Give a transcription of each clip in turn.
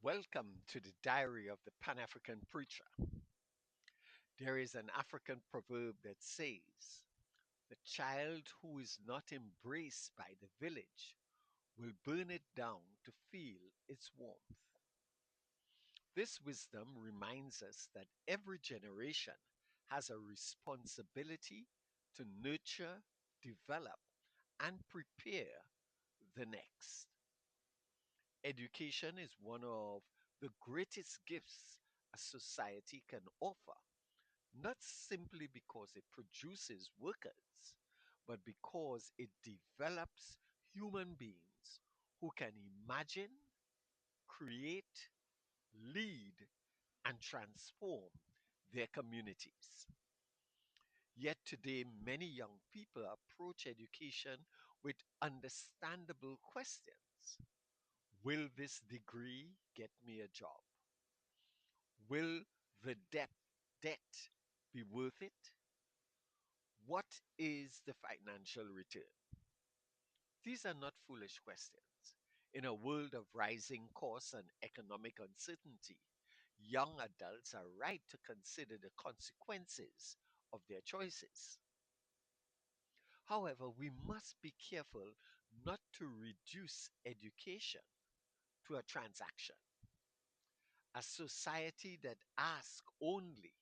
Welcome to the Diary of the Pan African Preacher. There is an African proverb that says, "The child who is not embraced by the village will burn it down to feel its warmth." This wisdom reminds us that every generation has a responsibility to nurture, develop, and prepare the next. Education is one of the greatest gifts a society can offer, not simply because it produces workers, but because it develops human beings who can imagine, create, lead, and transform their communities. Yet today, many young people approach education with understandable questions. Will this degree get me a job? Will the debt be worth it? What is the financial return? These are not foolish questions. In a world of rising costs and economic uncertainty, young adults are right to consider the consequences of their choices. However, we must be careful not to reduce education to a transaction. A society that asks only,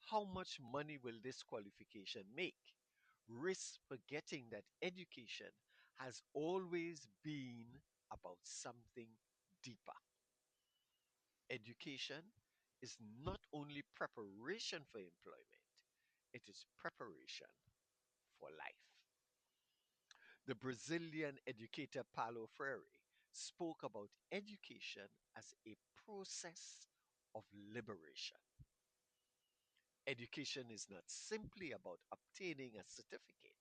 "How much money will this qualification make?" risks forgetting that education has always been about something deeper. Education is not only preparation for employment, it is preparation for life. The Brazilian educator Paulo Freire spoke about education as a process of liberation. Education is not simply about obtaining a certificate,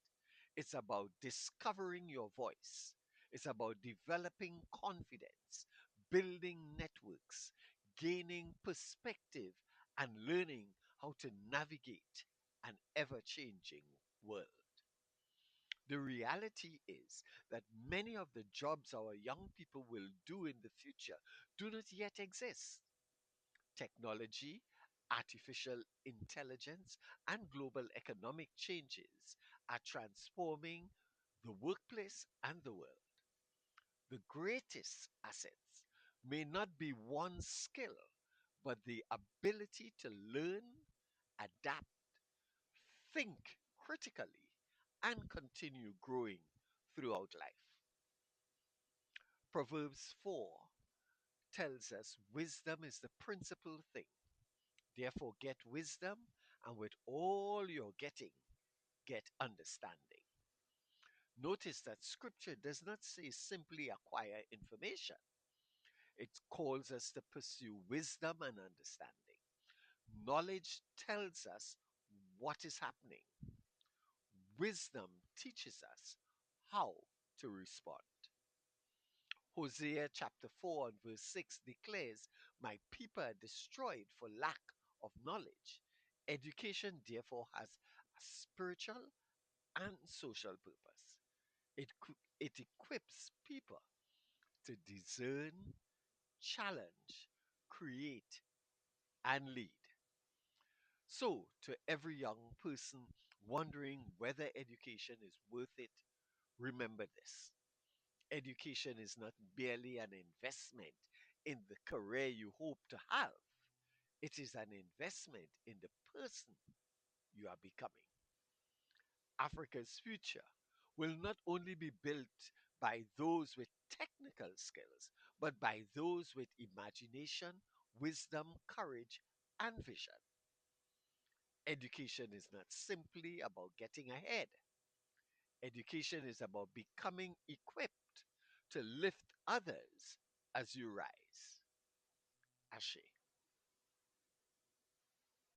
it's about discovering your voice. It's about developing confidence, building networks, gaining perspective, and learning how to navigate an ever changing world. The reality is that many of the jobs our young people will do in the future do not yet exist. Technology, artificial intelligence, and global economic changes are transforming the workplace and the world. The greatest assets may not be one skill, but the ability to learn, adapt, think critically, and continue growing throughout life. Proverbs 4 tells us wisdom is the principal thing. Therefore, get wisdom, and with all your getting, get understanding. Notice that scripture does not say simply acquire information, it calls us to pursue wisdom and understanding. Knowledge tells us what is happening, wisdom teaches us how to respond. Hosea chapter 4 and verse 6 declares, "My people are destroyed for lack of knowledge." Education, therefore, has a spiritual and social purpose. It equips people to discern, challenge, create, and lead. So, to every young person wondering whether education is worth it, remember this: education is not merely an investment in the career you hope to have, it is an investment in the person you are becoming. Africa's future will not only be built by those with technical skills, but by those with imagination, wisdom, courage, and vision. Education is not simply about getting ahead, education is about becoming equipped to lift others as you rise. Ashe.